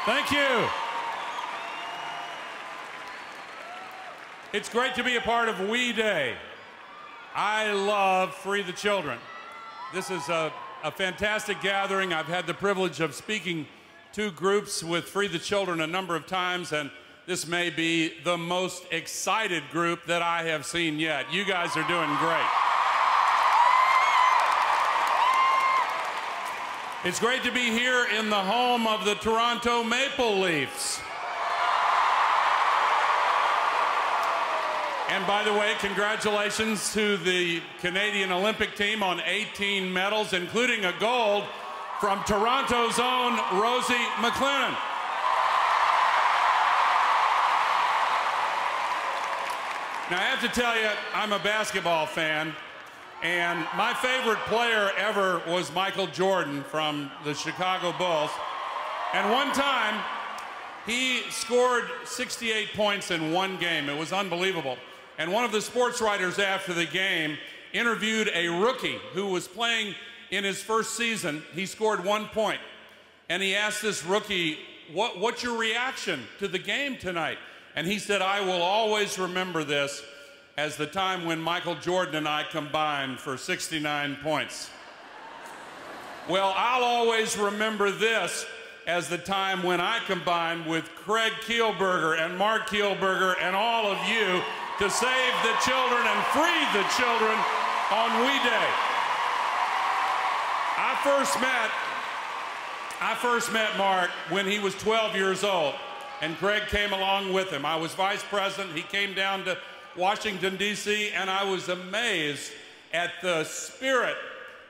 Thank you. It's great to be a part of We Day. I love Free the Children. This is a fantastic gathering. I've had the privilege of speaking to groups with Free the Children a number of times, and this may be the most excited group that I have seen yet. You guys are doing great. It's great to be here in the home of the Toronto Maple Leafs. And by the way, congratulations to the Canadian Olympic team on 18 medals, including a gold from Toronto's own Rosie McLennan. Now, I have to tell you, I'm a basketball fan, and my favorite player ever was Michael Jordan from the Chicago Bulls. And one time, he scored 68 points in one game. It was unbelievable. And one of the sports writers after the game interviewed a rookie who was playing in his first season. He scored 1 point. And he asked this rookie, what's your reaction to the game tonight? And he said, I will always remember this as the time when Michael Jordan and I combined for 69 points. Well, I'll always remember this as the time when I combined with Craig Kielburger and Mark Kielburger and all of you to save the children and free the children on We Day. I first met Mark when he was 12 years old, and Craig came along with him. I was vice president. He came down to Washington, D.C., and I was amazed at the spirit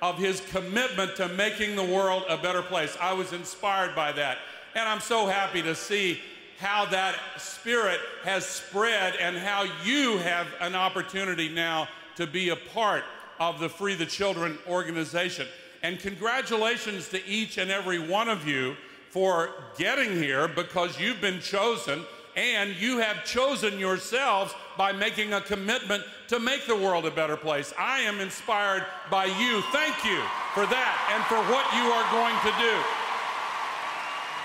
of his commitment to making the world a better place. I was inspired by that, and I'm so happy to see how that spirit has spread and how you have an opportunity now to be a part of the Free the Children organization. And congratulations to each and every one of you for getting here, because you've been chosen, and you have chosen yourselves by making a commitment to make the world a better place. I am inspired by you. Thank you for that and for what you are going to do.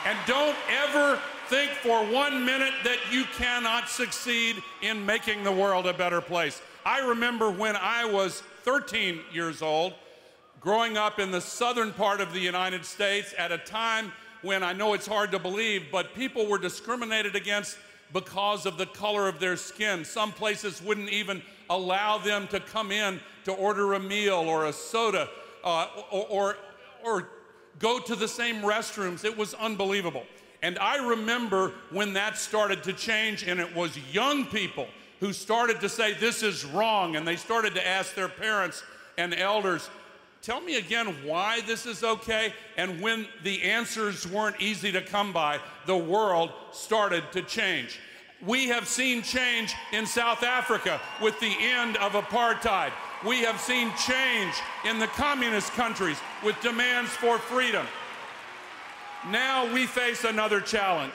And don't ever think for 1 minute that you cannot succeed in making the world a better place. I remember when I was 13 years old, growing up in the southern part of the United States at a time when, I know it's hard to believe, but people were discriminated against because of the color of their skin. Some places wouldn't even allow them to come in to order a meal or a soda or go to the same restrooms. It was unbelievable. And I remember when that started to change, and it was young people who started to say, this is wrong, and they started to ask their parents and elders, tell me again why this is okay. And when the answers weren't easy to come by, the world started to change. We have seen change in South Africa with the end of apartheid. We have seen change in the communist countries with demands for freedom. Now we face another challenge.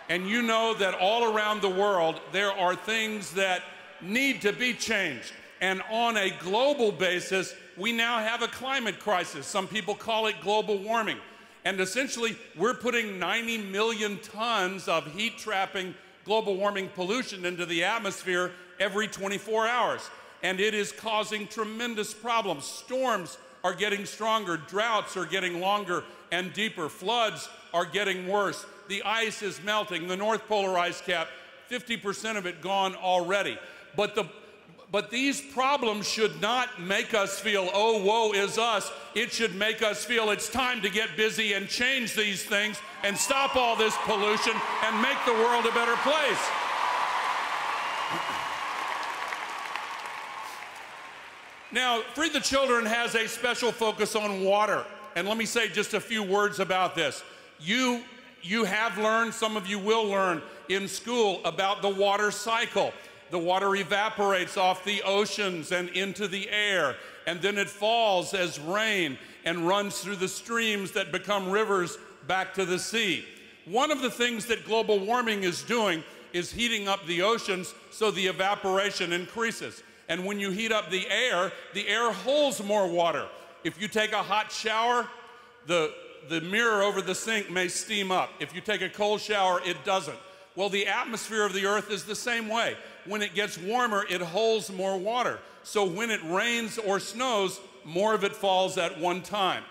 And you know that all around the world, there are things that need to be changed. And on a global basis, we now have a climate crisis. Some people call it global warming. And essentially, we're putting 90 million tons of heat-trapping global warming pollution into the atmosphere every 24 hours. And it is causing tremendous problems. Storms are getting stronger, droughts are getting longer and deeper, floods are getting worse, the ice is melting, the North Polar ice cap, 50% of it gone already. But these problems should not make us feel, oh, woe is us. It should make us feel it's time to get busy and change these things and stop all this pollution and make the world a better place. Now, Free the Children has a special focus on water. And let me say just a few words about this. You have learned, some of you will learn in school about the water cycle. The water evaporates off the oceans and into the air, and then it falls as rain and runs through the streams that become rivers back to the sea. One of the things that global warming is doing is heating up the oceans so the evaporation increases. And when you heat up the air holds more water. If you take a hot shower, the the mirror over the sink may steam up. If you take a cold shower, it doesn't. Well, the atmosphere of the earth is the same way. When it gets warmer, it holds more water. So when it rains or snows, more of it falls at one time.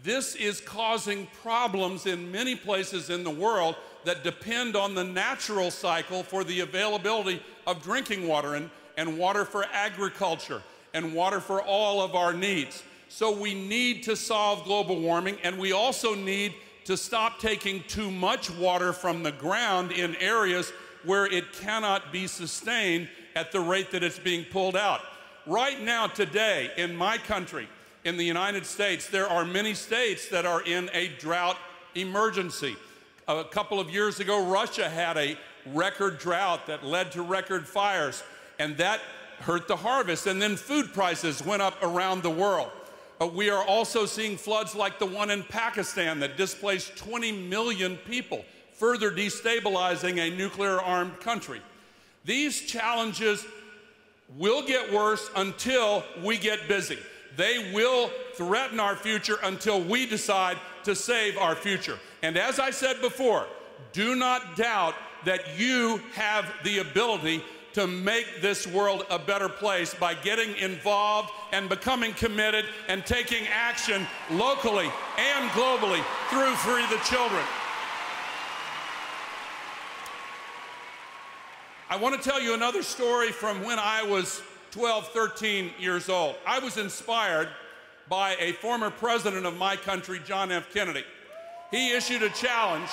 This is causing problems in many places in the world that depend on the natural cycle for the availability of drinking water and water for agriculture and water for all of our needs. So we need to solve global warming, and we also need to stop taking too much water from the ground in areas where it cannot be sustained at the rate that it's being pulled out. Right now, today, in my country, in the United States, there are many states that are in a drought emergency. A couple of years ago, Russia had a record drought that led to record fires, and that hurt the harvest, and then food prices went up around the world. We are also seeing floods like the one in Pakistan that displaced 20 million people, further destabilizing a nuclear-armed country. These challenges will get worse until we get busy. They will threaten our future until we decide to save our future. And as I said before, do not doubt that you have the ability to make this world a better place by getting involved and becoming committed and taking action locally and globally through Free the Children. I want to tell you another story from when I was 12, 13 years old. I was inspired by a former president of my country, John F. Kennedy. He issued a challenge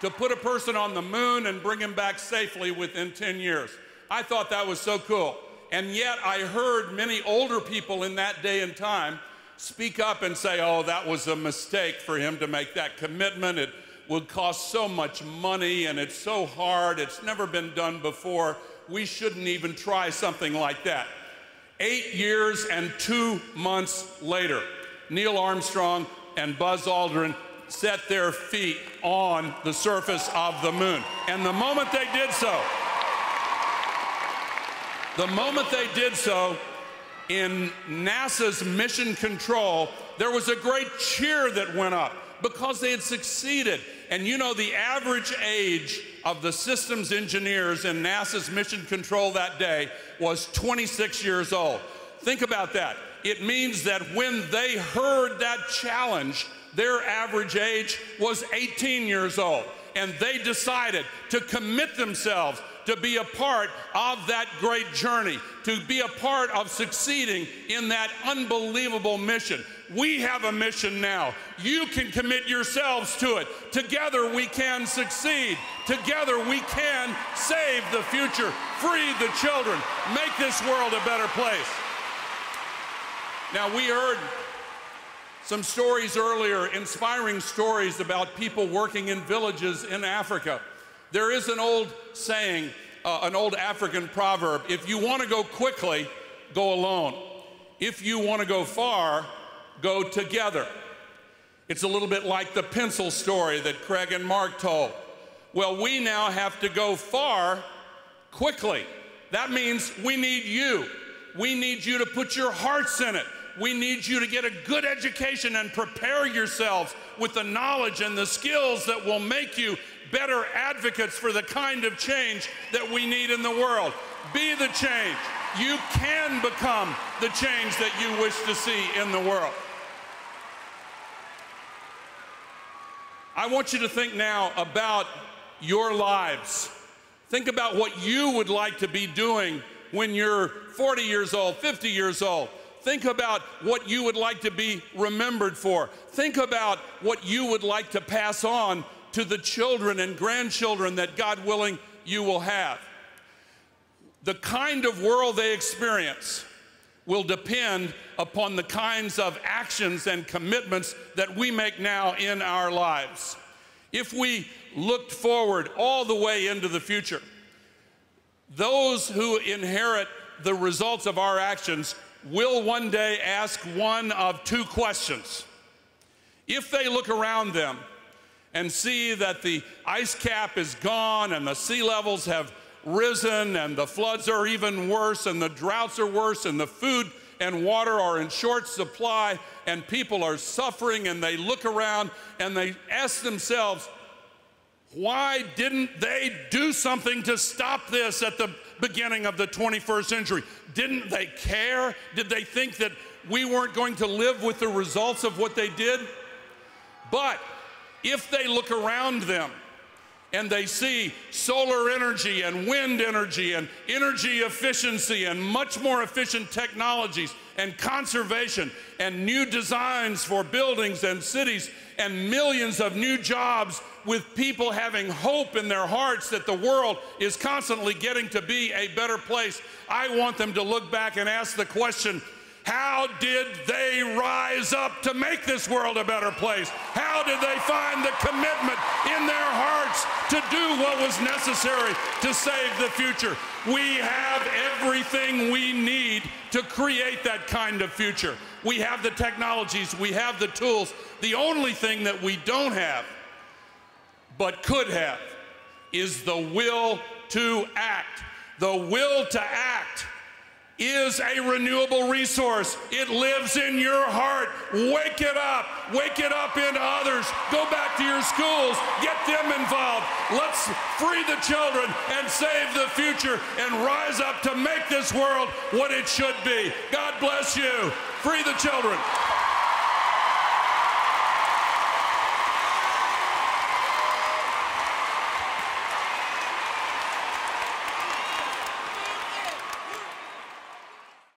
to put a person on the moon and bring him back safely within 10 years. I thought that was so cool. And yet I heard many older people in that day and time speak up and say, oh, that was a mistake for him to make that commitment. It would cost so much money and it's so hard. It's never been done before. We shouldn't even try something like that. 8 years and 2 months later, Neil Armstrong and Buzz Aldrin set their feet on the surface of the moon. And the moment they did so, in NASA's mission control, there was a great cheer that went up because they had succeeded. And you know, the average age of the systems engineers in NASA's mission control that day was 26 years old. Think about that. It means that when they heard that challenge, their average age was 18 years old, and they decided to commit themselves to be a part of that great journey, to be a part of succeeding in that unbelievable mission. We have a mission now. You can commit yourselves to it. Together we can succeed. Together we can save the future, free the children, make this world a better place. Now, we heard some stories earlier, inspiring stories about people working in villages in Africa. There is an old saying, an old African proverb, if you want to go quickly, go alone. If you want to go far, go together. It's a little bit like the pencil story that Craig and Mark told. Well, we now have to go far quickly. That means we need you. We need you to put your hearts in it. We need you to get a good education and prepare yourselves with the knowledge and the skills that will make you better advocates for the kind of change that we need in the world. Be the change. You can become the change that you wish to see in the world. I want you to think now about your lives. Think about what you would like to be doing when you're 40 years old, 50 years old. Think about what you would like to be remembered for. Think about what you would like to pass on to the children and grandchildren that, God willing, you will have. The kind of world they experience will depend upon the kinds of actions and commitments that we make now in our lives. If we looked forward all the way into the future, those who inherit the results of our actions will one day ask one of two questions. If they look around them and see that the ice cap is gone and the sea levels have risen and the floods are even worse and the droughts are worse and the food and water are in short supply and people are suffering, and they look around and they ask themselves, why didn't they do something to stop this at the beginning of the 21st century? Didn't they care? Did they think that we weren't going to live with the results of what they did? But if they look around them and they see solar energy and wind energy and energy efficiency and much more efficient technologies and conservation and new designs for buildings and cities and millions of new jobs with people having hope in their hearts that the world is constantly getting to be a better place, I want them to look back and ask the question, how did they rise up to make this world a better place? How did they find the commitment in their hearts to do what was necessary to save the future? We have everything we need to create that kind of future. We have the technologies, we have the tools. The only thing that we don't have, but could have, is the will to act. The will to act is a renewable resource. It lives in your heart. Wake it up into others. Go back to your schools, get them involved. Let's free the children and save the future and rise up to make this world what it should be. God bless you. Free the children.